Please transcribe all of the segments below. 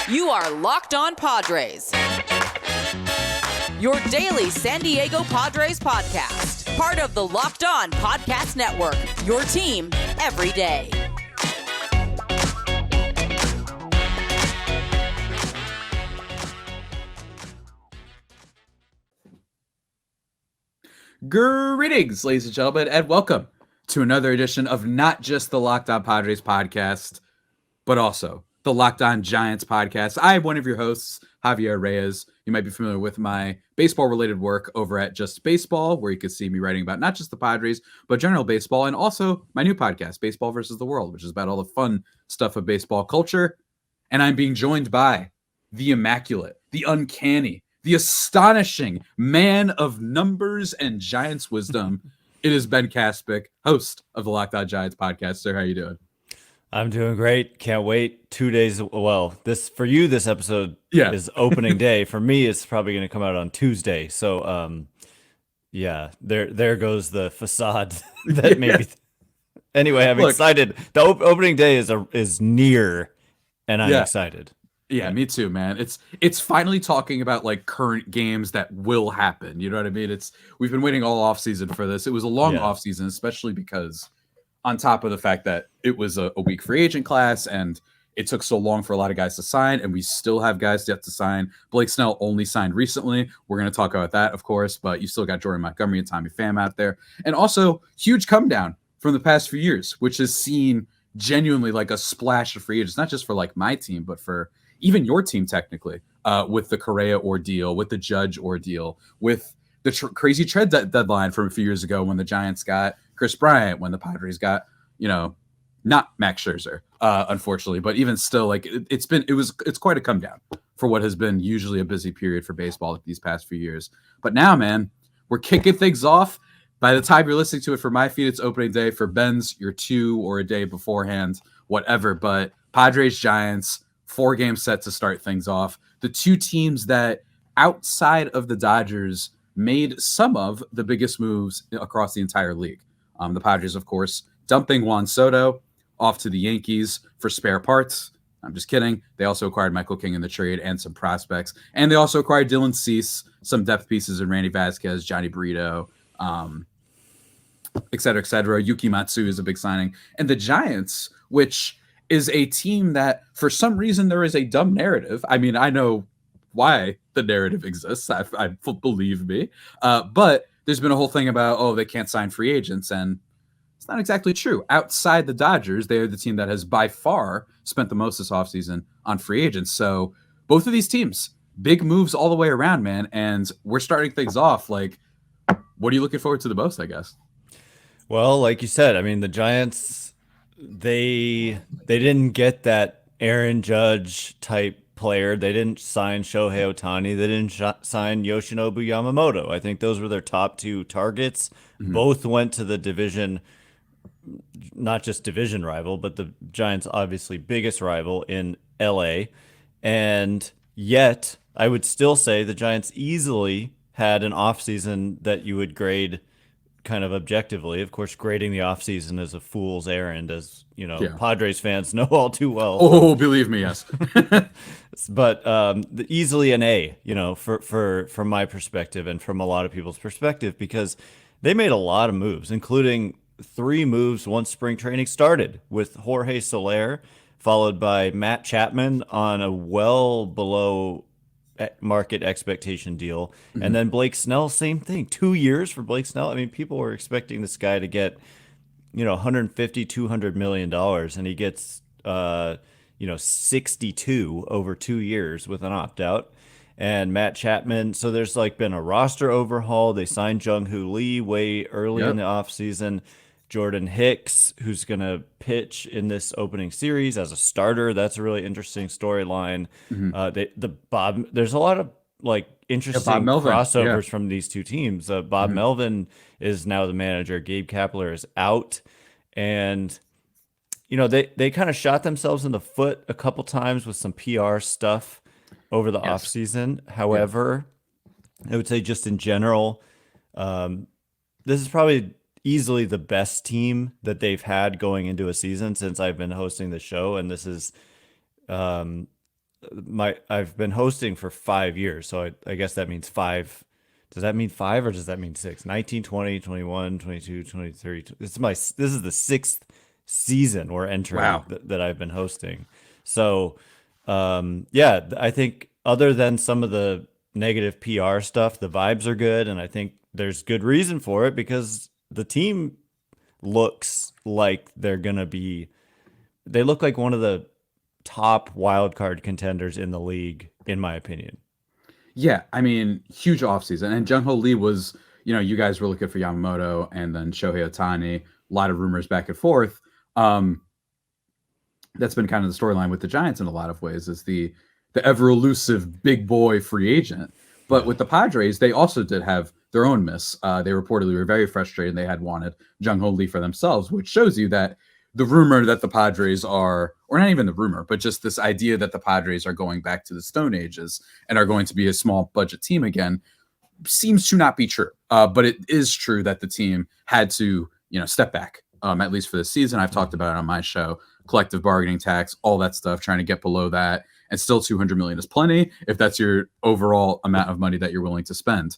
You are Locked On Padres, your daily San Diego Padres podcast. Part of the Locked On Podcast Network, your team every day. Greetings, ladies and gentlemen, and welcome to another edition of not just the Locked On Padres podcast, but also the Locked On Giants podcast. I am one of your hosts, Javier Reyes. You might be familiar with my baseball-related work over at Just Baseball, where you can see me writing about not just the Padres, but general baseball, and also my new podcast, Baseball versus the World, which is about all the fun stuff of baseball culture. And I'm being joined by the immaculate, the uncanny, the astonishing man of numbers and Giants wisdom. It is Ben Kaspick, host of the Locked On Giants podcast. Sir, how are you doing? I'm doing great. Can't wait. 2 days. Well, this for you, this episode is opening day. For me, it's probably going to come out on Tuesday. So, there goes the facade that maybe. Anyway, I'm excited. The opening day is near, and I'm excited. Yeah, me too, man. It's finally talking about like current games that will happen. You know what I mean? We've been waiting all offseason for this. It was a long offseason, especially because on top of the fact that it was a weak free agent class and it took so long for a lot of guys to sign, and we still have guys yet to sign. Blake Snell only signed recently. We're going to talk about that, of course, but you still got Jordan Montgomery and Tommy Pham out there. And also, huge come down from the past few years, which has seen genuinely like a splash of free agents, not just for like my team, but for even your team technically, with the Correa ordeal, with the Judge ordeal, with the crazy trade deadline from a few years ago when the Giants got Chris Bryant, when the Padres got, not Max Scherzer, unfortunately, but even still, like it's quite a come down for what has been usually a busy period for baseball these past few years. But now, man, we're kicking things off. By the time you're listening to it for my feed, it's opening day. For Ben's, you're 2 or a day beforehand, whatever. But Padres, Giants, 4-game set to start things off. The two teams that outside of the Dodgers made some of the biggest moves across the entire league. The Padres, of course, dumping Juan Soto off to the Yankees for spare parts. I'm just kidding. They also acquired Michael King in the trade and some prospects. And they also acquired Dylan Cease, some depth pieces in Randy Vasquez, Johnny Brito, et cetera, et cetera. Yuki Matsu is a big signing. And the Giants, which is a team that for some reason there is a dumb narrative. I mean, I know why the narrative exists. I believe me. But there's been a whole thing about, they can't sign free agents. And it's not exactly true. Outside the Dodgers, they are the team that has by far spent the most this offseason on free agents. So both of these teams, big moves all the way around, man. And we're starting things off. Like, what are you looking forward to the most, I guess? Well, like you said, I mean, the Giants, they didn't get that Aaron Judge type player. They didn't sign Shohei Ohtani. They didn't sign Yoshinobu Yamamoto. I think those were their top 2 targets. Mm-hmm. Both went to the division, not just division rival, but the Giants' obviously biggest rival in LA. And yet, I would still say the Giants easily had an offseason that you would grade kind of objectively. Of course, grading the offseason is a fool's errand, as Padres fans know all too well. Oh, believe me, yes. But easily an A, from my perspective and from a lot of people's perspective, because they made a lot of moves, including 3 moves once spring training started, with Jorge Soler, followed by Matt Chapman on a well below market expectation deal. Mm-hmm. And then Blake Snell, same thing. 2 years for Blake Snell. I mean, people were expecting this guy to get, $150, $200 million, and he gets, 62 over 2 years with an opt-out. And Matt Chapman, so there's been a roster overhaul. They signed Jung-Hoo Lee way early in the offseason. Jordan Hicks, who's going to pitch in this opening series as a starter. That's a really interesting storyline. Mm-hmm. There's a lot of interesting crossovers from these two teams. Bob Melvin is now the manager. Gabe Kapler is out. And, they kind of shot themselves in the foot a couple times with some PR stuff over the offseason. However, I would say just in general, this is probably easily the best team that they've had going into a season since I've been hosting the show. And this is I've been hosting for 5 years, so I guess that means five. Does that mean five or does that mean six? 19, 20, 21, 22, 23. This is the sixth season we're entering Wow. that I've been hosting. So, yeah, I think other than some of the negative PR stuff, the vibes are good, and I think there's good reason for it because the team looks like they're gonna be. They look like one of the top wild card contenders in the league, in my opinion. Yeah, I mean, huge offseason. And Jung Ho Lee was, you guys were looking for Yamamoto and then Shohei Ohtani, a lot of rumors back and forth. That's been kind of the storyline with the Giants in a lot of ways, is the ever elusive big boy free agent. But with the Padres, they also did have their own miss. They reportedly were very frustrated. They had wanted Jung Ho Lee for themselves, which shows you that the rumor that the Padres are, or not even the rumor, but just this idea that the Padres are going back to the Stone Ages and are going to be a small budget team again seems to not be true. But it is true that the team had to, step back, at least for the season. I've talked about it on my show, collective bargaining tax, all that stuff, trying to get below that. And still 200 million is plenty if that's your overall amount of money that you're willing to spend.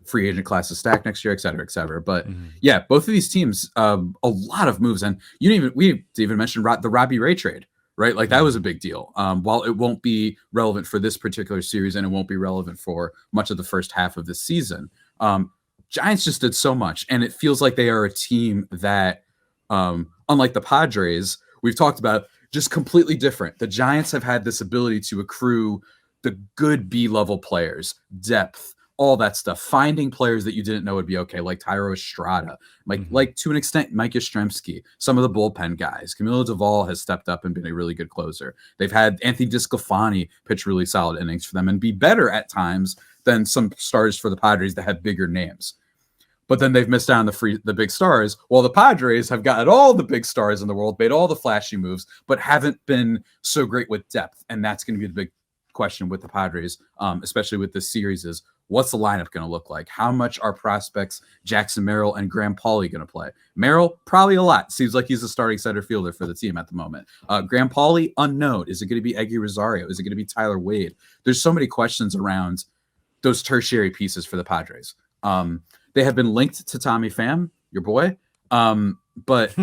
Free agent class is stacked next year, et cetera, et cetera. But yeah, both of these teams, a lot of moves. And we even mentioned the Robbie Ray trade, right? Like that was a big deal. While it won't be relevant for this particular series and it won't be relevant for much of the first half of the season, Giants just did so much. And it feels like they are a team that, unlike the Padres, we've talked about, just completely different. The Giants have had this ability to accrue the good B-level players, depth, all that stuff, finding players that you didn't know would be okay, like Tyro Estrada, like to an extent, Mike Yastrzemski, some of the bullpen guys. Camilo Duvall has stepped up and been a really good closer. They've had Anthony DeSclafani pitch really solid innings for them and be better at times than some starters for the Padres that have bigger names. But then they've missed out on the big stars, while the Padres have gotten all the big stars in the world, made all the flashy moves, but haven't been so great with depth. And that's going to be the big question with the Padres, especially with this series, is what's the lineup going to look like? How much are prospects Jackson Merrill and Graham Pauley going to play? Merrill, probably a lot. Seems like he's a starting center fielder for the team at the moment. Graham Pauley, unknown. Is it going to be Eggy Rosario? Is it going to be Tyler Wade? There's so many questions around those tertiary pieces for the Padres. They have been linked to Tommy Pham, your boy, but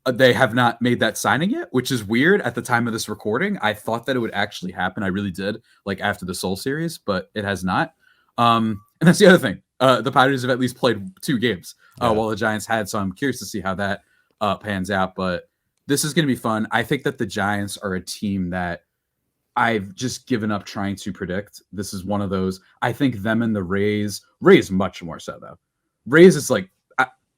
they have not made that signing yet, which is weird at the time of this recording. I thought that it would actually happen. I really did, like after the Soul series, but it has not. And that's the other thing. The Padres have at least played 2 games while the Giants had, so I'm curious to see how that pans out. But this is going to be fun. I think that the Giants are a team that I've just given up trying to predict. This is one of those. I think them and the Rays much more so, though. Rays is like,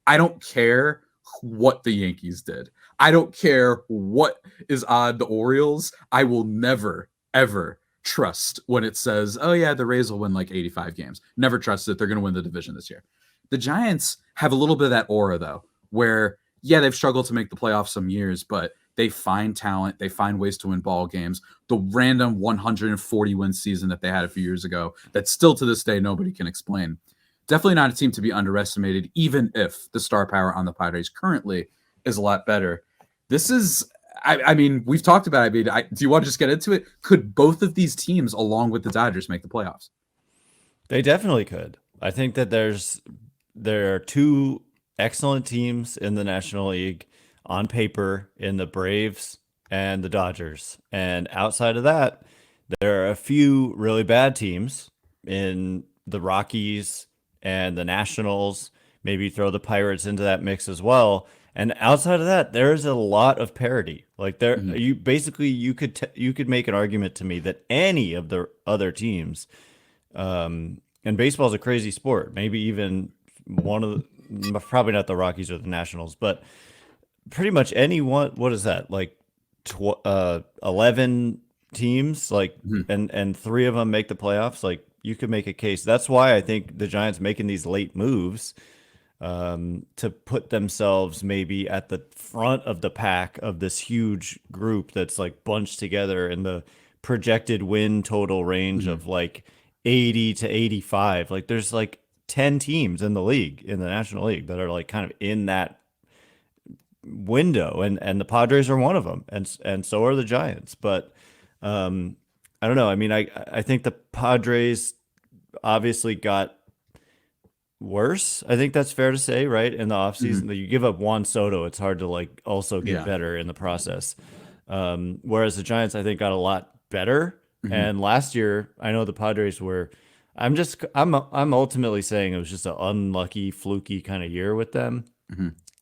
I don't care what the Yankees did. I don't care what is on the Orioles. I will never, ever trust when it says, oh yeah, the Rays will win like 85 games. Never trust that they're going to win the division this year. The Giants have a little bit of that aura, though, where, yeah, they've struggled to make the playoffs some years, but they find talent. They find ways to win ball games. The random 140 win season that they had a few years ago that still to this day nobody can explain. Definitely not a team to be underestimated, even if the star power on the Padres currently is a lot better. This is, I mean, we've talked about it. Do you want to just get into it? Could both of these teams, along with the Dodgers, make the playoffs? They definitely could. I think that there are 2 excellent teams in the National League on paper, in the Braves and the Dodgers. And outside of that, there are a few really bad teams in the Rockies and the Nationals. Maybe throw the Pirates into that mix as well. And outside of that, there's a lot of parity. Like you could make an argument to me that any of the other teams, and baseball is a crazy sport. Maybe even one of the, probably not the Rockies or the Nationals, but pretty much any one. What is that? Like 11 teams, like, and 3 of them make the playoffs. Like, you could make a case. That's why I think the Giants making these late moves to put themselves maybe at the front of the pack of this huge group that's like bunched together in the projected win total range of like 80 to 85. Like there's like 10 teams in the league, in the National League, that are like kind of in that window, and the Padres are one of them, and so are the Giants. But I don't know. I mean, I think the Padres obviously got worse. I think that's fair to say, right? In the offseason, that you give up Juan Soto, it's hard to like also get better in the process. Whereas the Giants, I think, got a lot better. And last year, I know the Padres were. I'm ultimately saying it was just an unlucky, fluky kind of year with them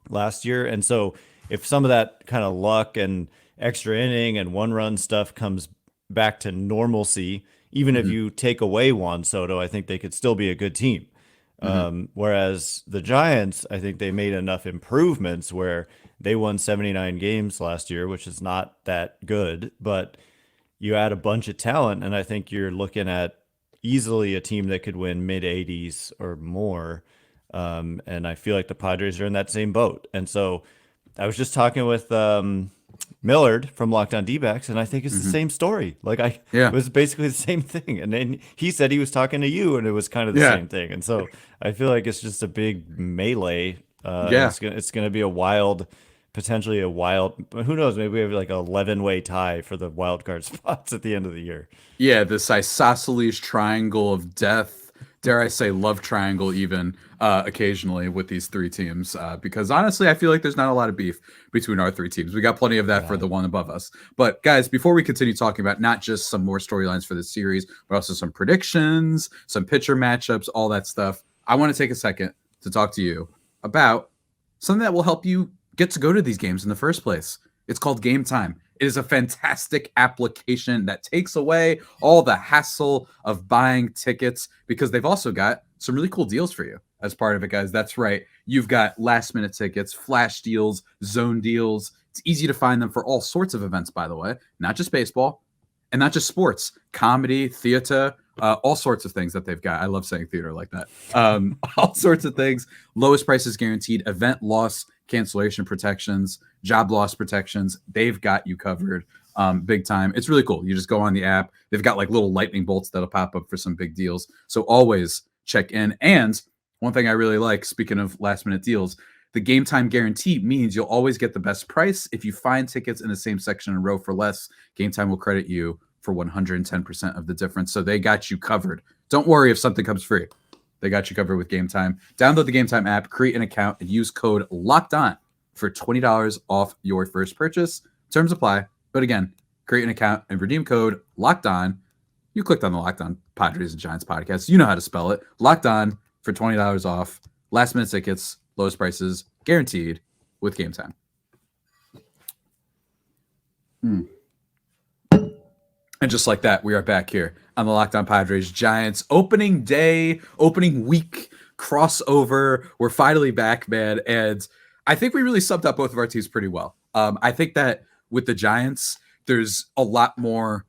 last year. And so, if some of that kind of luck and extra inning and one run stuff comes back to normalcy, even if you take away Juan Soto, I think they could still be a good team. Whereas the Giants, I think they made enough improvements where they won 79 games last year, which is not that good, but you add a bunch of talent, and I think you're looking at easily a team that could win mid 80s or more. And I feel like the Padres are in that same boat. And so I was just talking with Millard from Locked On D-backs, and I think it's the same story. Like it was basically the same thing. And then he said he was talking to you, and it was kind of the same thing. And so I feel like it's just a big melee. It's gonna be potentially a wild. Who knows? Maybe we have like a 11-way tie for the wild card spots at the end of the year. Yeah, this isosceles triangle of death. Dare I say love triangle even occasionally with these three teams, because honestly, I feel like there's not a lot of beef between our three teams. We got plenty of that for the one above us. But guys, before we continue talking about not just some more storylines for this series, but also some predictions, some pitcher matchups, all that stuff, I want to take a second to talk to you about something that will help you get to go to these games in the first place. It's called Game Time. It is a fantastic application that takes away all the hassle of buying tickets, because they've also got some really cool deals for you as part of it, guys. That's right. You've got last minute tickets, flash deals, zone deals. It's easy to find them for all sorts of events, by the way, not just baseball and not just sports, comedy, theater, all sorts of things that they've got. I love saying theater like that. All sorts of things. Lowest prices guaranteed, event loss cancellation protections, job loss protections. They've got you covered big time. It's really cool. You just go on the app. They've got like little lightning bolts that'll pop up for some big deals. So always check in. And one thing I really like, speaking of last minute deals, the Game Time guarantee means you'll always get the best price. If you find tickets in the same section in a row for less, Game Time will credit you for 110% of the difference. So they got you covered. Don't worry if something comes free. They got you covered with Game Time. Download the Game Time app, create an account, and use code LOCKEDON for $20 off your first purchase. Terms apply. But again, create an account and redeem code LOCKEDON. You clicked on the Locked On Padres and Giants podcast. You know how to spell it. Locked On for $20 off. Last minute tickets, lowest prices, guaranteed with Game Time. And just like that, we are back here on the Locked On Padres Giants opening day, opening week crossover. We're finally back, man. And I think we really summed up both of our teams pretty well. I think that with the Giants, there's a lot more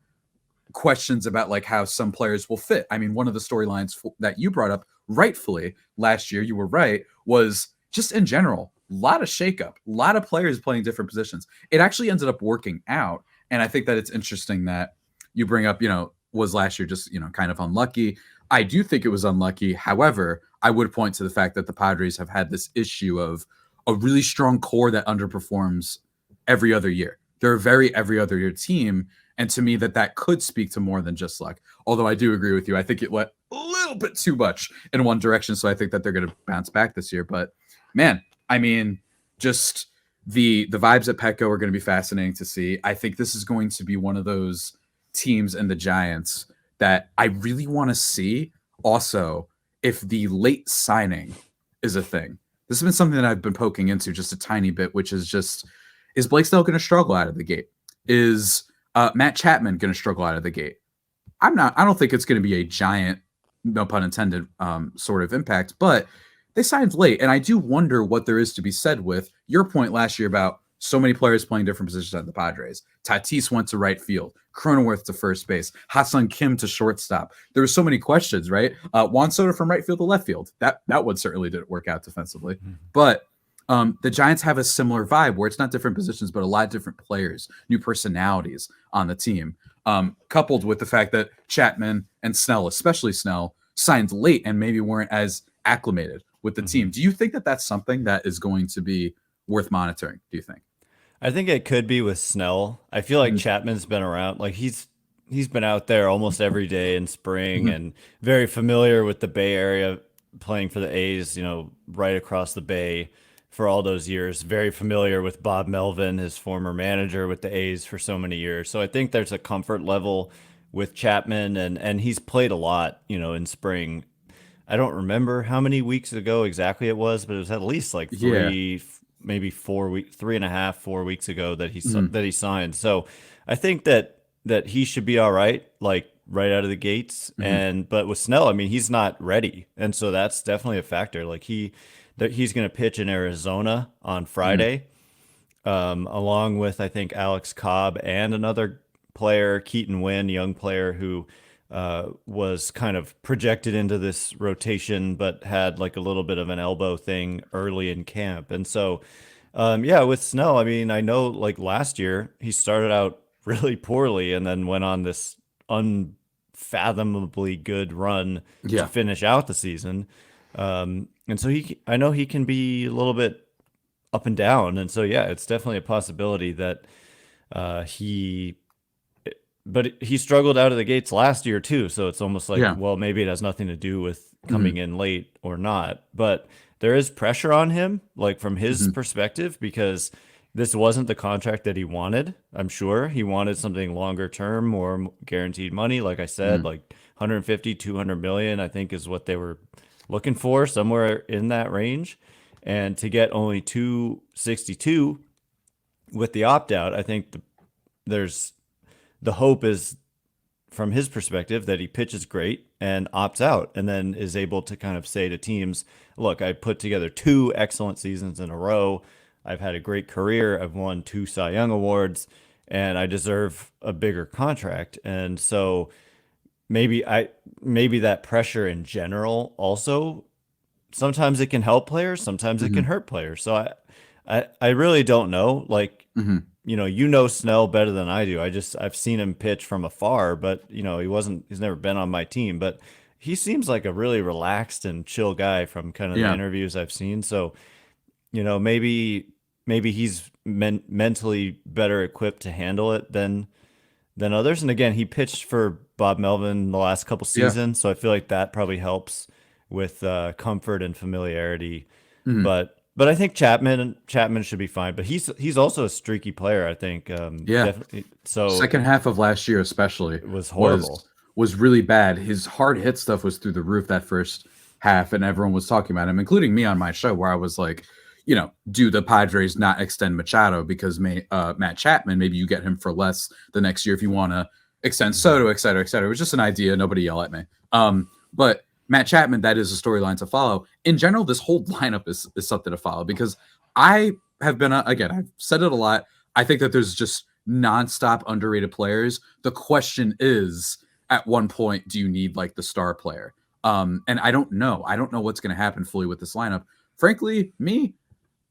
questions about like how some players will fit. I mean, one of the storylines that you brought up rightfully last year, you were right, was just in general, a lot of shakeup, a lot of players playing different positions. It actually ended up working out. And I think that it's interesting that you bring up, was last year just, kind of unlucky. I do think it was unlucky. However, I would point to the fact that the Padres have had this issue of a really strong core that underperforms every other year. They're a very every other year team. And to me, that could speak to more than just luck. Although I do agree with you. I think it went a little bit too much in one direction. So I think that they're going to bounce back this year. But man, I mean, just the vibes at Petco are going to be fascinating to see. I think this is going to be one of those teams and the Giants that I really want to see also if the late signing is a thing. This has been something that I've been poking into just a tiny bit, which is just, is Blake Snell going to struggle out of the gate? Is Matt Chapman going to struggle out of the gate? I don't think it's going to be a giant, no pun intended, sort of impact, but they signed late. And I do wonder what there is to be said with your point last year about so many players playing different positions at the Padres. Tatis went to right field, Cronenworth to first base, Ha-Seong Kim to shortstop. There were so many questions, right? Juan Soto from right field to left field. That one certainly didn't work out defensively. But the Giants have a similar vibe where it's not different positions, but a lot of different players, new personalities on the team, coupled with the fact that Chapman and Snell, especially Snell, signed late and maybe weren't as acclimated with the team. Do you think that that's something that is going to be worth monitoring, do you think? I think it could be with Snell. I feel like Chapman's been around. Like he's he's been out there almost every day in spring and very familiar with the Bay Area, playing for the A's, right across the Bay for all those years. Very familiar with Bob Melvin, his former manager with the A's for so many years. So I think there's a comfort level with Chapman, and he's played a lot, in spring. I don't remember how many weeks ago exactly it was, but it was at least like maybe 4 weeks, 3.5, 4 weeks ago that he signed. So I think that he should be all right, like right out of the gates. But with Snell, I mean, he's not ready, and so that's definitely a factor. Like he's going to pitch in Arizona on Friday, along with I think Alex Cobb and another player, Keaton Wynn, young player who was kind of projected into this rotation, but had like a little bit of an elbow thing early in camp. And so, with Snell, I mean, I know like last year he started out really poorly and then went on this unfathomably good run to finish out the season. And so I know he can be a little bit up and down. And so, it's definitely a possibility that but he struggled out of the gates last year too. So it's almost like, well, maybe it has nothing to do with coming in late or not, but there is pressure on him, like from his perspective, because this wasn't the contract that he wanted. I'm sure he wanted something longer term, more guaranteed money. Like I said, like 150, 200 million, I think is what they were looking for, somewhere in that range. And to get only 262 with the opt out, I think the hope is, from his perspective, that he pitches great and opts out and then is able to kind of say to teams, look, I put together 2 excellent seasons in a row. I've had a great career. I've won 2 Cy Young awards and I deserve a bigger contract. And so maybe that pressure in general also, sometimes it can help players, sometimes it can hurt players. So I really don't know. Like, Snell better than I do. I've seen him pitch from afar, but he's never been on my team, but he seems like a really relaxed and chill guy from kind of the interviews I've seen. So, maybe he's mentally better equipped to handle it than others. And again, he pitched for Bob Melvin the last couple seasons. So I feel like that probably helps with comfort and familiarity, But I think Chapman should be fine. But he's also a streaky player, I think. Definitely. So second half of last year, especially, was horrible. Was really bad. His hard hit stuff was through the roof that first half, and everyone was talking about him, including me on my show, where I was like, do the Padres not extend Machado because Matt Chapman, maybe you get him for less the next year if you want to extend Soto, et cetera, et cetera. It was just an idea. Nobody yell at me. But Matt Chapman, that is a storyline to follow. In general, this whole lineup is something to follow because I have been, I've said it a lot. I think that there's just nonstop underrated players. The question is, at one point, do you need like the star player? And I don't know. I don't know what's going to happen fully with this lineup. Frankly,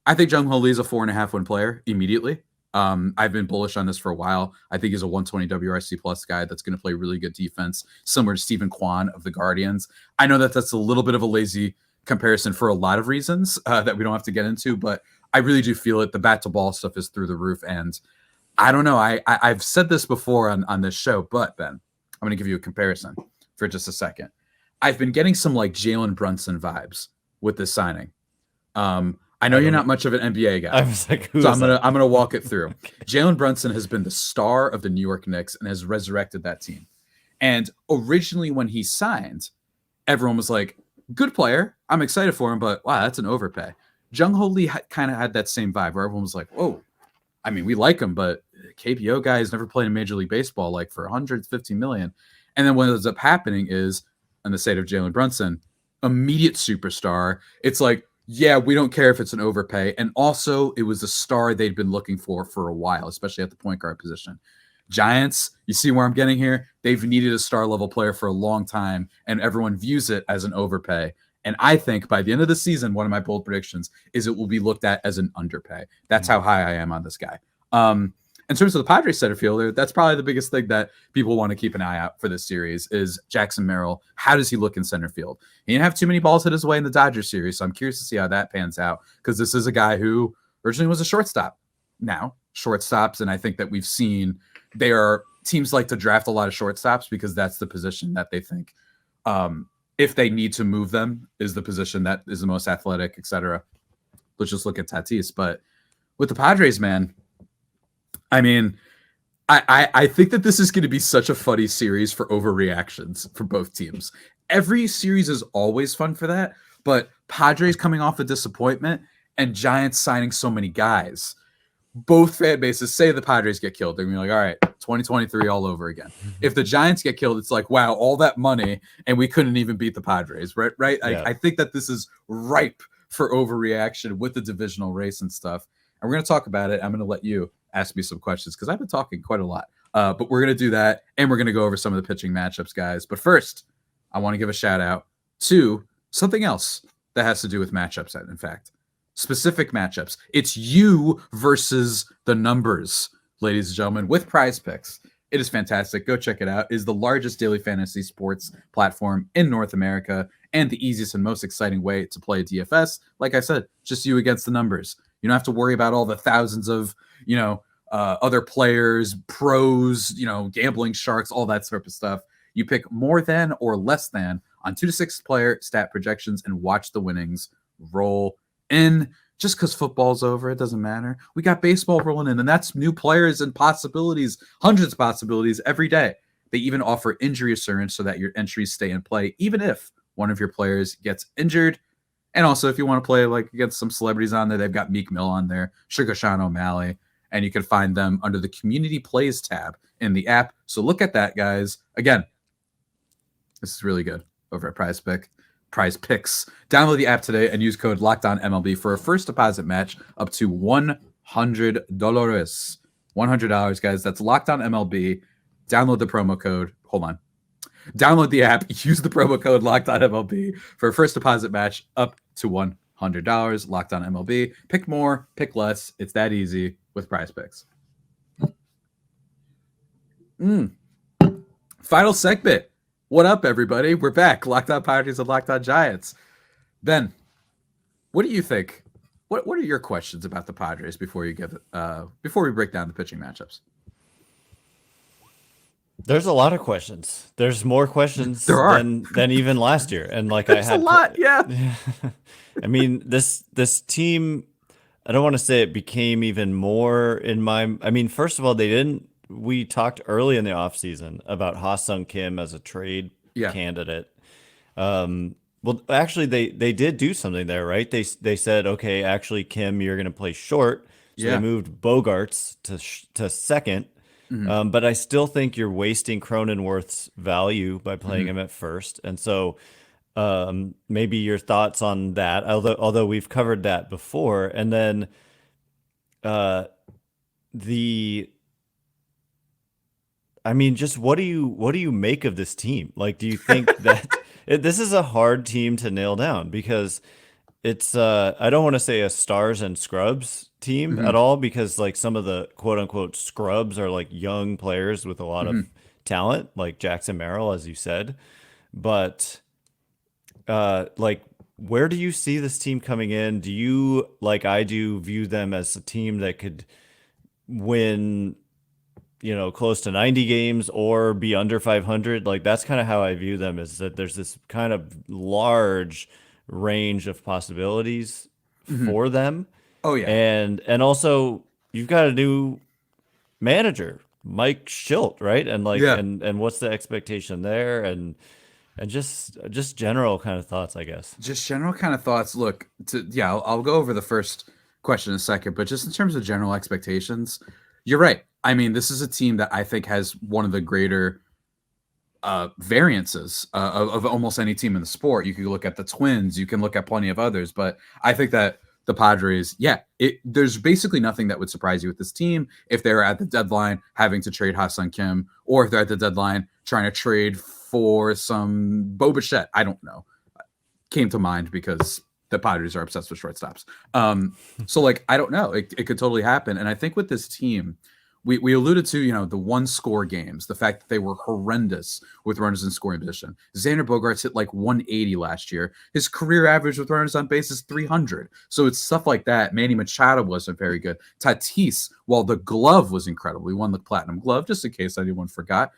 I think Jung Ho Lee is a 4.5 win player immediately. I've been bullish on this for a while. I think he's a 120 WRC plus guy that's going to play really good defense, similar to Stephen Kwan of the Guardians. I know that that's a little bit of a lazy comparison for a lot of reasons that we don't have to get into, but I really do feel it. The bat to ball stuff is through the roof. And I don't know. I've said this before on this show, but Ben, I'm going to give you a comparison for just a second. I've been getting some like Jalen Brunson vibes with this signing. I know you're not much of an NBA guy. I was like, so I'm gonna walk it through. Jalen Brunson has been the star of the New York Knicks and has resurrected that team. And originally when he signed, everyone was like, good player. I'm excited for him, but wow, that's an overpay. Jung Ho Lee kind of had that same vibe where everyone was like, whoa, I mean, we like him, but KBO guy has never played in Major League Baseball like for 150 million. And then what ends up happening is, in the state of Jalen Brunson, immediate superstar. It's like, yeah, we don't care if it's an overpay. And also, it was a star they'd been looking for a while, especially at the point guard position. Giants, you see where I'm getting here? They've needed a star level player for a long time, and everyone views it as an overpay. And I think by the end of the season, one of my bold predictions is it will be looked at as an underpay. That's how high I am on this guy. In terms of the Padres center fielder, that's probably the biggest thing that people want to keep an eye out for this series is Jackson Merrill. How does he look in center field? He didn't have too many balls hit his way in the Dodgers series, so I'm curious to see how that pans out because this is a guy who originally was a shortstop. Now, shortstops, and I think that we've seen they are teams like to draft a lot of shortstops because that's the position that they think, if they need to move them, is the position that is the most athletic, etc. Let's just look at Tatis. But with the Padres, man, I mean, I think that this is going to be such a funny series for overreactions for both teams. Every series is always fun for that, but Padres coming off a disappointment and Giants signing so many guys. Both fan bases say the Padres get killed. They're going to be like, all right, 2023 all over again. If the Giants get killed, it's like, wow, all that money and we couldn't even beat the Padres, right? Yeah. I think that this is ripe for overreaction with the divisional race and stuff. And we're going to talk about it. I'm going to let you ask me some questions because I've been talking quite a lot. But we're going to do that, and we're going to go over some of the pitching matchups, guys. But first, I want to give a shout out to something else that has to do with matchups, in fact. Specific matchups. It's you versus the numbers, ladies and gentlemen, with PrizePicks. It is fantastic. Go check it out. It is the largest daily fantasy sports platform in North America and the easiest and most exciting way to play DFS. Like I said, just you against the numbers. You don't have to worry about all the thousands of, other players, pros, gambling sharks, all that sort of stuff. You pick more than or less than on 2 to 6 player stat projections and watch the winnings roll in. Just because football's over, it doesn't matter. We got baseball rolling in, and that's new players and possibilities, hundreds of possibilities every day. They even offer injury assurance so that your entries stay in play, even if one of your players gets injured. And also, if you want to play like against some celebrities on there, they've got Meek Mill on there, Sugar Sean O'Malley, and you can find them under the Community Plays tab in the app. So look at that, guys. Again, this is really good over at PrizePicks. Download the app today and use code LOCKEDONMLB for a first deposit match up to $100. $100, guys. That's LOCKEDONMLB. Download the promo code. Hold on. Download the app. Use the promo code LOCKEDONMLB for a first deposit match up to $100. LOCKEDONMLB. Pick more, pick less. It's that easy with PrizePicks. Final segment. What up, everybody? We're back. Locked On Padres and Locked On Giants. Ben, what do you think? What are your questions about the Padres before we break down the pitching matchups? There's a lot of questions. There's more questions than even last year. And like There's a lot, yeah. I mean, this team, I don't want to say it became even more in my. I mean, first of all, we talked early in the offseason about Ha-Seong Kim as a trade candidate. Well, actually, they did do something there, right? They said, okay, actually, Kim, you're going to play short. So they moved Bogarts to second. Mm-hmm. But I still think you're wasting Cronenworth's value by playing him at first. And so maybe your thoughts on that, although we've covered that before. And then just what do you make of this team? Like, do you think that this is a hard team to nail down? Because it's I don't want to say a stars and scrubs team at all, because like some of the quote unquote scrubs are like young players with a lot of talent, like Jackson Merrill, as you said. But like, where do you see this team coming in? Do you, like I do, view them as a team that could win, close to 90 games or be under 500? Like, that's kind of how I view them, is that there's this kind of large range of possibilities for them. Oh yeah. And also you've got a new manager, Mike Schilt, right? And like, and what's the expectation there? And just general kind of thoughts, I guess. Just general kind of thoughts. Look, I'll go over the first question in a second, but just in terms of general expectations, you're right. I mean, this is a team that I think has one of the greater variances of almost any team in the sport. You can look at the Twins, you can look at plenty of others, but I think that the Padres, there's basically nothing that would surprise you with this team if they're at the deadline having to trade Ha-Seong Kim, or if they're at the deadline trying to trade for some Bo Bichette. I don't know. Came to mind because the Padres are obsessed with shortstops. So like, I don't know. It could totally happen. And I think with this team, we alluded to, the one score games, the fact that they were horrendous with runners in scoring position. Xander Bogaerts hit like 180 last year. His career average with runners on base is 300. So it's stuff like that. Manny Machado wasn't very good. Tatis, while the glove was incredible, he won the platinum glove, just in case anyone forgot.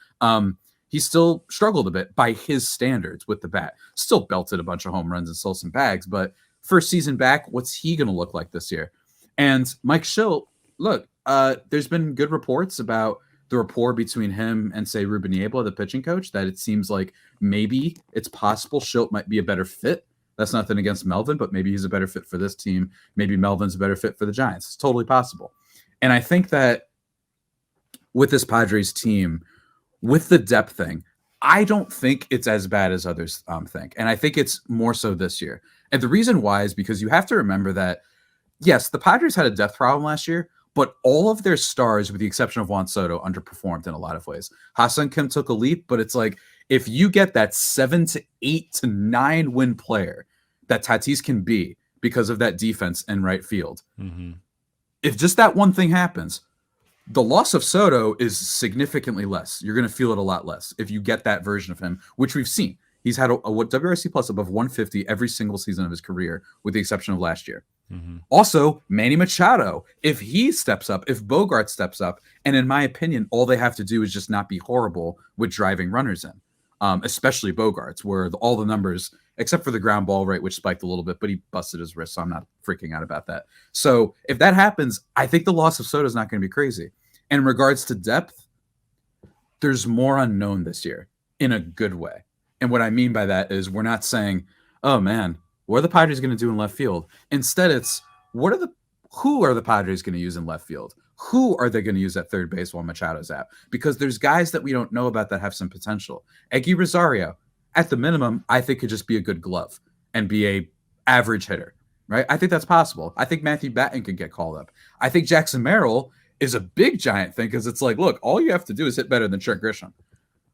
He still struggled a bit by his standards with the bat. Still belted a bunch of home runs and stole some bags, but first season back, what's he going to look like this year? And Mike Schilt, look, there's been good reports about the rapport between him and, say, Ruben Niebla, the pitching coach, that it seems like maybe it's possible Schilt might be a better fit. That's nothing against Melvin, but maybe he's a better fit for this team. Maybe Melvin's a better fit for the Giants. It's totally possible. And I think that with this Padres team, with the depth thing, I don't think it's as bad as others think. And I think it's more so this year. And the reason why is because you have to remember that, yes, the Padres had a depth problem last year, but all of their stars, with the exception of Juan Soto, underperformed in a lot of ways. Ha-Seong Kim took a leap, but it's like, if you get that 7 to 8 to 9 win player that Tatis can be because of that defense in right field, if just that one thing happens, the loss of Soto is significantly less. You're going to feel it a lot less if you get that version of him, which we've seen. He's had a WRC plus above 150 every single season of his career, with the exception of last year. Also, Manny Machado, if he steps up, if Bogart steps up, and in my opinion, all they have to do is just not be horrible with driving runners in, especially Bogarts, where all the numbers, except for the ground ball rate, which spiked a little bit, but he busted his wrist, so I'm not freaking out about that. So if that happens, I think the loss of Soto is not going to be crazy. And in regards to depth, there's more unknown this year in a good way. And what I mean by that is we're not saying, oh man, what are the Padres going to do in left field? Instead, it's who are the Padres going to use in left field? Who are they going to use at third base while Machado's out? Because there's guys that we don't know about that have some potential. Eggy Rosario, at the minimum, I think could just be a good glove and be a average hitter, right? I think that's possible. I think Matthew Batten could get called up. I think Jackson Merrill is a big Giant thing, because it's like, look, all you have to do is hit better than Trent Grisham.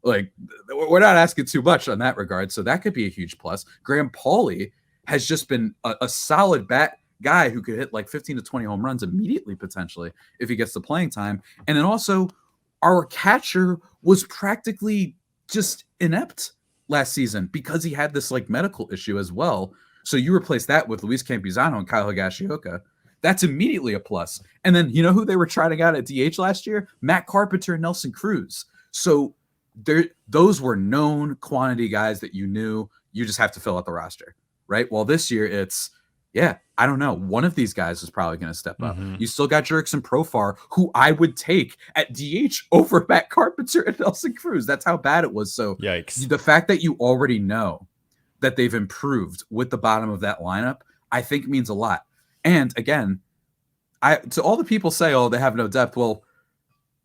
Like, we're not asking too much on that regard, so that could be a huge plus. Graham Pauley has just been a solid bat guy who could hit like 15 to 20 home runs immediately, potentially, if he gets the playing time. And then also, our catcher was practically just inept last season because he had this like medical issue as well. So you replace that with Luis Campuzano and Kyle Higashioka. That's immediately a plus. And then, you know who they were trying out at DH last year? Matt Carpenter and Nelson Cruz. So those were known quantity guys that you knew. You just have to fill out the roster, right? Well, this year it's, I don't know. One of these guys is probably going to step up. You still got Jurickson Profar, who I would take at DH over Matt Carpenter and Nelson Cruz. That's how bad it was. So yikes. The fact that you already know that they've improved with the bottom of that lineup, I think means a lot. And again, to all the people say, oh, they have no depth. Well,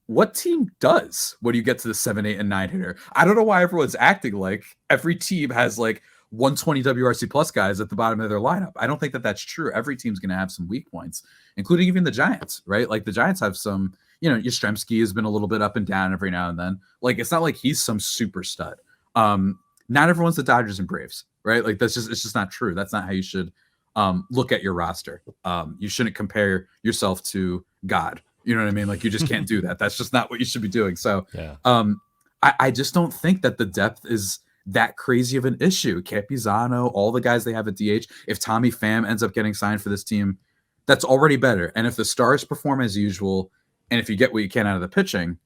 what team does when you get to the 7, 8, and 9 hitter? I don't know why everyone's acting like every team has like 120 WRC plus guys at the bottom of their lineup. I don't think that that's true. Every team's going to have some weak points, including even the Giants, right? Like the Giants have some, Yastrzemski has been a little bit up and down every now and then. Like, it's not like he's some super stud. Not everyone's the Dodgers and Braves, right? Like it's just not true. That's not how you should look at your roster. You shouldn't compare yourself to God. You know what I mean? Like, you just can't do that. That's just not what you should be doing. So I just don't think that the depth is that crazy of an issue. Campuzano, all the guys they have at DH. If Tommy Pham ends up getting signed for this team, that's already better. And if the stars perform as usual, and if you get what you can out of the pitching,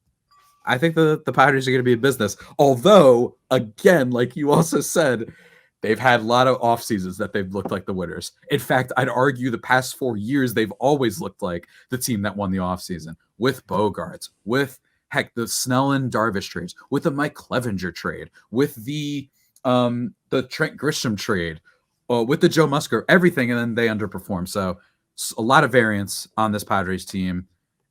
I think the Padres are going to be a business. Although, again, like you also said, they've had a lot of off seasons that they've looked like the winners. In fact, I'd argue the past 4 years, they've always looked like the team that won the off season, with Bogarts, with the Snell and Darvish trades, with the Mike Clevenger trade, with the Trent Grisham trade, with the Joe Musgrove, everything, and then they underperform. So a lot of variance on this Padres team.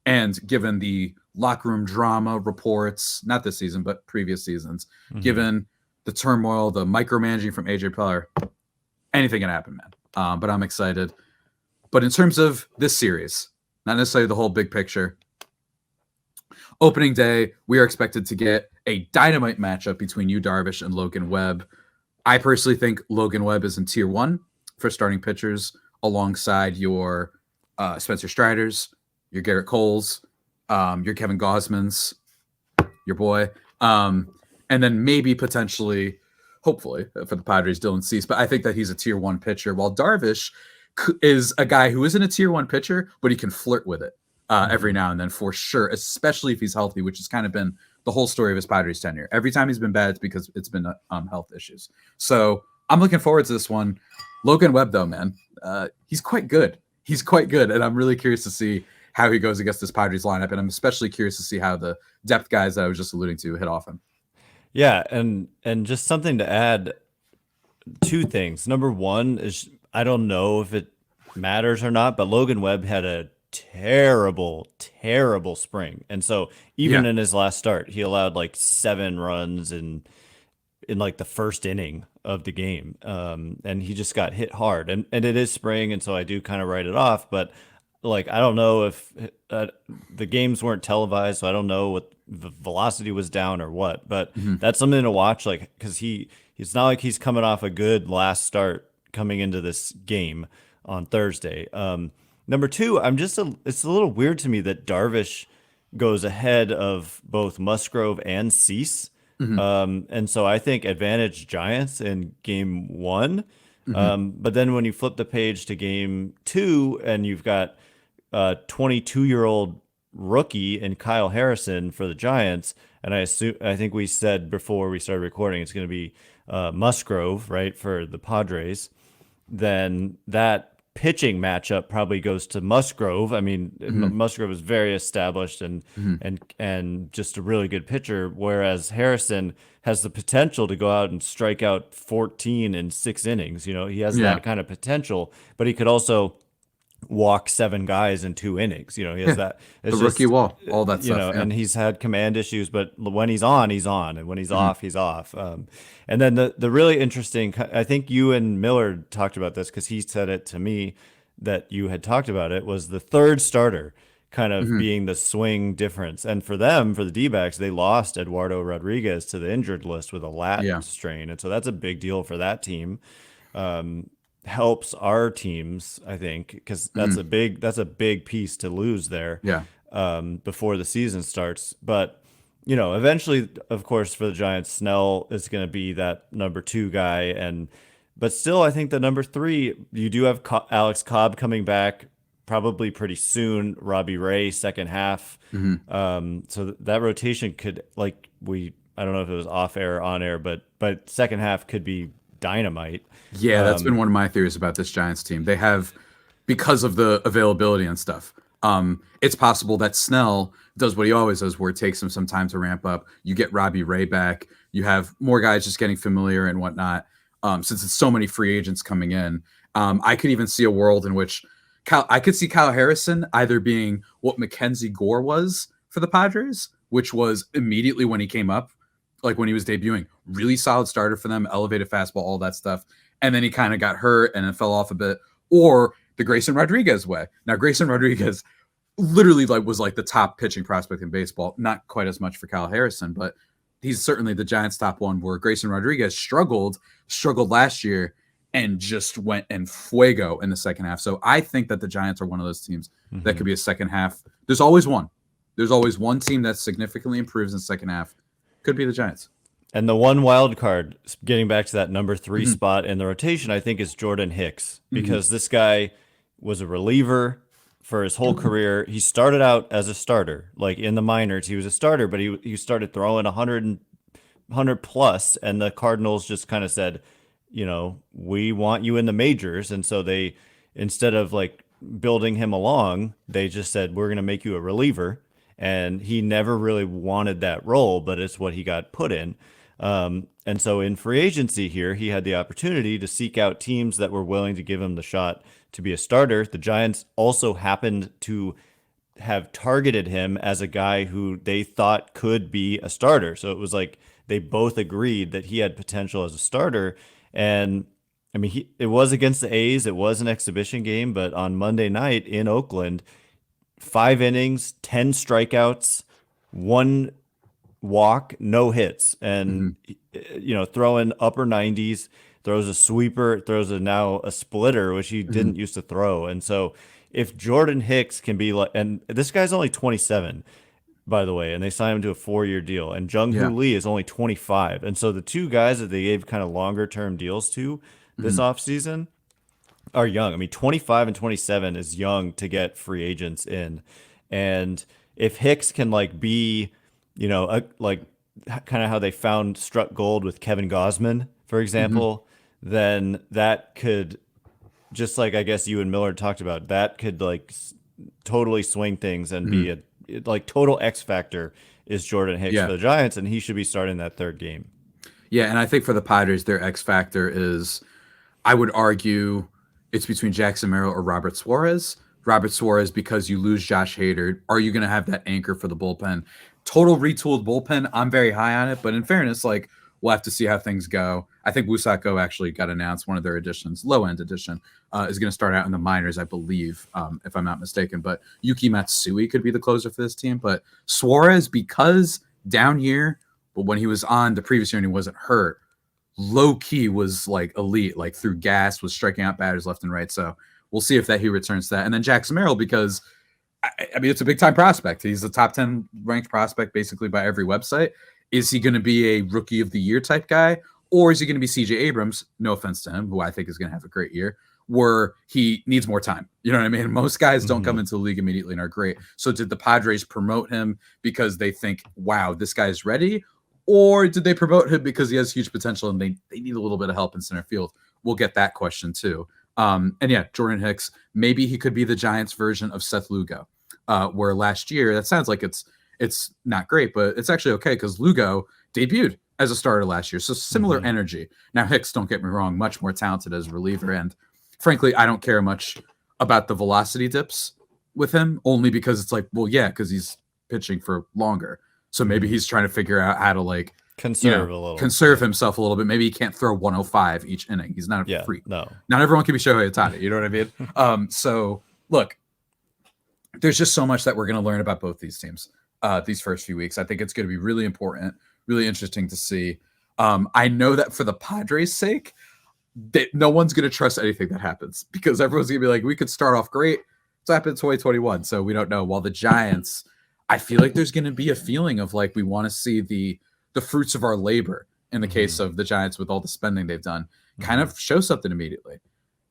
And given the locker room drama reports, not this season, but previous seasons, given the turmoil, the micromanaging from AJ Preller, anything can happen, man. But I'm excited. But in terms of this series, not necessarily the whole big picture, opening day, we are expected to get a dynamite matchup between Yu Darvish and Logan Webb. I personally think Logan Webb is in tier 1 for starting pitchers alongside your Spencer Striders, your Garrett Coles. your Kevin Gausmans, your boy, and then maybe potentially, hopefully for the Padres, Dylan Cease. But I think that he's a tier 1 pitcher, while Darvish is a guy who isn't a tier 1 pitcher, but he can flirt with it every now and then for sure, especially if he's healthy, which has kind of been the whole story of his Padres tenure. Every time he's been bad, it's because it's been health issues. So I'm looking forward to this one. Logan Webb, though, man, he's quite good. He's quite good, and I'm really curious to see how he goes against this Padres lineup, and I'm especially curious to see how the depth guys that I was just alluding to hit off him. Yeah, and just something to add, 2 things. Number one is, I don't know if it matters or not, but Logan Webb had a terrible spring. And so even in his last start, he allowed like 7 runs in like the first inning of the game. And he just got hit hard. And it is spring, and so I do kind of write it off, but like, I don't know if the games weren't televised, so I don't know what the velocity was down or what, but that's something to watch, like, because it's not like he's coming off a good last start coming into this game on Thursday. Number 2, it's a little weird to me that Darvish goes ahead of both Musgrove and Cease. And so I think advantage Giants in game 1. But then when you flip the page to game 2 and you've got 22-year-old rookie and Kyle Harrison for the Giants, and I think we said before we started recording it's going to be Musgrove, right, for the Padres, then that pitching matchup probably goes to Musgrove. I mean, Musgrove is very established and just a really good pitcher, whereas Harrison has the potential to go out and strike out 14 in 6 innings. You know, he has that kind of potential, but he could also walk 7 guys in 2 innings. You know, he has that. It's the rookie wall, all that stuff. You know, and he's had command issues, but when he's on, he's on, and when he's off, he's off. And then the really interesting, I think you and Miller talked about this because he said it to me that you had talked about it, was the third starter kind of being the swing difference. And for them, for the D-backs, they lost Eduardo Rodriguez to the injured list with a lat strain. And so that's a big deal for that team. Helps our teams, I think, because that's a big piece to lose there before the season starts. But you know, eventually, of course, for the Giants, Snell is going to be that number 2 guy, but still, I think the number 3, you do have Alex Cobb coming back probably pretty soon. Robbie Ray second half, so that rotation could, like, I don't know if it was off air or on air, but second half could be dynamite. Yeah, that's been one of my theories about this Giants team. They have, because of the availability and stuff, it's possible that Snell does what he always does, where it takes him some time to ramp up. You get Robbie Ray back. You have more guys just getting familiar and whatnot. Since it's so many free agents coming in, I could even see a world in which I could see Kyle Harrison either being what Mackenzie Gore was for the Padres, which was immediately when he came up, like when he was debuting, really solid starter for them, elevated fastball, all that stuff. And then he kind of got hurt and then fell off a bit. Or the Grayson Rodriguez way. Now, Grayson Rodriguez literally was the top pitching prospect in baseball. Not quite as much for Kyle Harrison, but he's certainly the Giants' top one, where Grayson Rodriguez struggled last year and just went and fuego in the second half. So I think that the Giants are one of those teams that could be a second half. There's always one. There's always one team that significantly improves in the second half. Could be the Giants. And the one wild card, getting back to that number 3 spot in the rotation, I think is Jordan Hicks, because this guy was a reliever for his whole career. He started out as a starter, like in the minors, he was a starter, but he started throwing 100 plus, and the Cardinals just kind of said, you know, we want you in the majors. And so they, instead of like building him along, they just said, we're going to make you a reliever. And he never really wanted that role, but it's what he got put in. And so in free agency here, he had the opportunity to seek out teams that were willing to give him the shot to be a starter. The Giants also happened to have targeted him as a guy who they thought could be a starter. So it was like they both agreed that he had potential as a starter. And I mean, it was against the A's. It was an exhibition game, but on Monday night in Oakland, 5 innings, 10 strikeouts, 1 walk, no hits, and you know, throwing upper 90s, throws a sweeper, throws now a splitter, which he didn't used to throw. And so if Jordan Hicks can be like, and this guy's only 27, by the way, and they signed him to a 4-year deal, and Jung-Hoo Lee is only 25. And so the two guys that they gave kind of longer term deals to this offseason are young. I mean, 25 and 27 is young to get free agents in. And if Hicks can like be, like kind of how they found struck gold with Kevin Gausman, for example, then that could, just like I guess you and Miller talked about, that could like totally swing things and be a like total X factor is Jordan Hicks for the Giants, and he should be starting that third game. Yeah, and I think for the Padres, their X factor is, I would argue, it's between Jackson Merrill or Robert Suarez. Robert Suarez, because you lose Josh Hader, are you going to have that anchor for the bullpen? Total retooled bullpen, I'm very high on it, but in fairness, like, we'll have to see how things go. I think Wusako actually got announced, one of their additions, low-end addition, is going to start out in the minors, I believe, if I'm not mistaken. But Yuki Matsui could be the closer for this team. But Suarez, because down here, but when he was on the previous year and he wasn't hurt, low-key was like elite, like through gas, was striking out batters left and right. So we'll see if he returns to that. And then Jackson Merrill, because I mean, it's a big-time prospect. He's a top 10 ranked prospect basically by every website. Is he going to be a rookie of the year type guy, or is he going to be CJ Abrams? No offense to him, who I think is going to have a great year, where he needs more time. You know what I mean? Most guys don't come into the league immediately and are great. So did the Padres promote him because they think, wow, this guy's ready? Or did they promote him because he has huge potential and they need a little bit of help in center field? We'll get that question too. And yeah, Jordan Hicks, maybe he could be the Giants version of Seth Lugo, where last year, that sounds like it's not great, but it's actually okay because Lugo debuted as a starter last year. So similar energy. Now, Hicks, don't get me wrong, much more talented as a reliever. And frankly, I don't care much about the velocity dips with him, only because it's like, well, yeah, because he's pitching for longer. So maybe he's trying to figure out how to like conserve himself a little bit. Maybe he can't throw 105 each inning. He's not a freak. No, not everyone can be Shohei Ohtani. You know what I mean? So look, there's just so much that we're going to learn about both these teams these first few weeks. I think it's going to be really important, really interesting to see. I know that for the Padres' sake, that no one's going to trust anything that happens because everyone's going to be like, we could start off great. It's happened in 2021, so we don't know. While the Giants, I feel like there's going to be a feeling of like we want to see the fruits of our labor in the case of the Giants with all the spending they've done kind of show something immediately.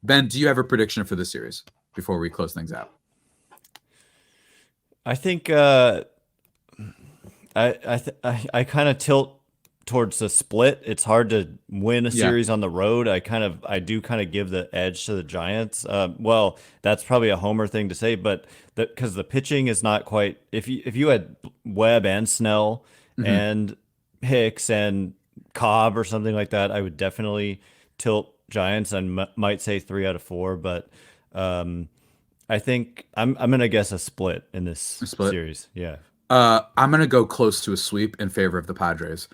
Ben, do you have a prediction for this series before we close things out? I think I kind of tilt towards the split. It's hard to win a series on the road. I do give the edge to the Giants. Well, that's probably a homer thing to say, but because the pitching is not quite. If you had Webb and Snell and Hicks and Cobb or something like that, I would definitely tilt Giants and might say 3 out of 4. But I think I'm gonna guess a split in this series. Yeah. I'm gonna go close to a sweep in favor of the Padres.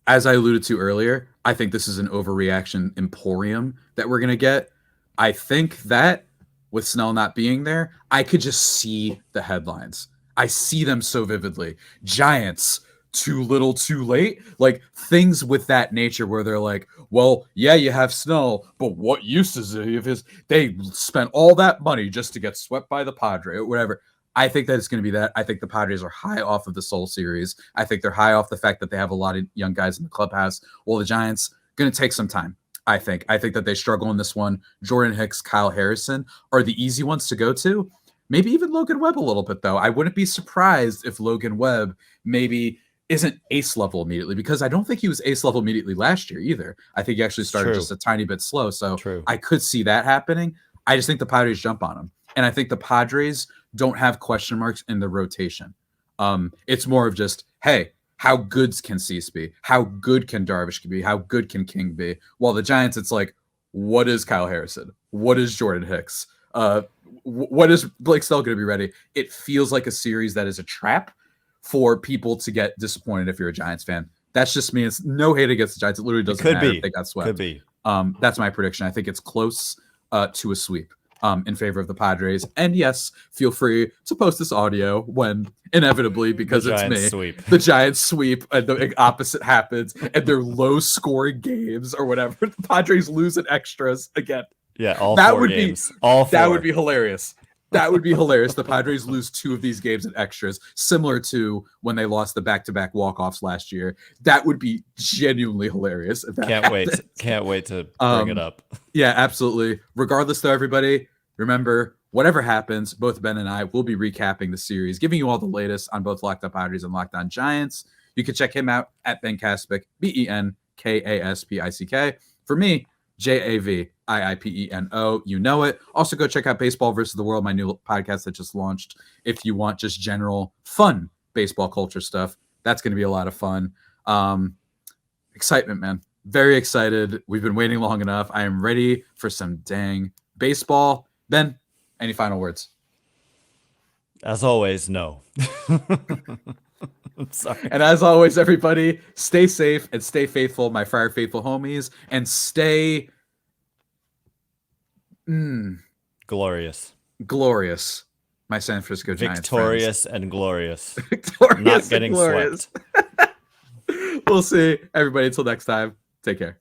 As I alluded to earlier, I think this is an overreaction emporium that we're going to get. I think that with Snell not being there, I could just see the headlines. I see them so vividly. Giants, too little, too late. Like things with that nature where they're like, well, yeah, you have Snell, but what use is it if they spent all that money just to get swept by the Padre or whatever. I think that it's going to be that. I think the Padres are high off of the Soul series. I think they're high off the fact that they have a lot of young guys in the clubhouse. Well, the Giants going to take some time. I think that they struggle in this one. Jordan Hicks, Kyle Harrison are the easy ones to go to. Maybe even Logan Webb a little bit, though. I wouldn't be surprised if Logan Webb maybe isn't ace level immediately because I don't think he was ace level immediately last year either. I think he actually started just a tiny bit slow. So I could see that happening. I just think the Padres jump on him. And I think the Padres don't have question marks in the rotation. It's more of just, hey, how good can Cease be? How good can Darvish be? How good can King be? While the Giants, it's like, what is Kyle Harrison? What is Jordan Hicks? What is Blake Snell going to be ready? It feels like a series that is a trap for people to get disappointed if you're a Giants fan. That's just me. It's no hate against the Giants. It literally doesn't matter if they got swept. Could be. That's my prediction. I think it's close to a sweep. In favor of the Padres. And yes, feel free to post this audio when inevitably, because it's me, the Giants sweep and the opposite happens and they're low scoring games or whatever. The Padres lose in extras again. Yeah, all that 4 games. All 4. That would be hilarious. That would be hilarious. The Padres lose 2 of these games in extras, similar to when they lost the back-to-back walk-offs last year. That would be genuinely hilarious. If that happens. Can't wait to bring it up. Yeah, absolutely. Regardless, though, everybody, remember, whatever happens, both Ben and I will be recapping the series, giving you all the latest on both Locked On Padres and Locked On Giants. You can check him out at Ben Kaspick, BenKaspick. For me, JAVIIPENO. You know it. Also, go check out Baseball versus the World, my new podcast that just launched. If you want just general fun baseball culture stuff, that's going to be a lot of fun. Excitement, man. Very excited. We've been waiting long enough. I am ready for some dang baseball. Ben, any final words? As always, no. I'm sorry. And as always, everybody, stay safe and stay faithful, my Friar Faithful homies, and stay glorious, my San Francisco Giants victorious friends. And glorious. Victorious, not getting glorious. swept. We'll see everybody until next time. Take care.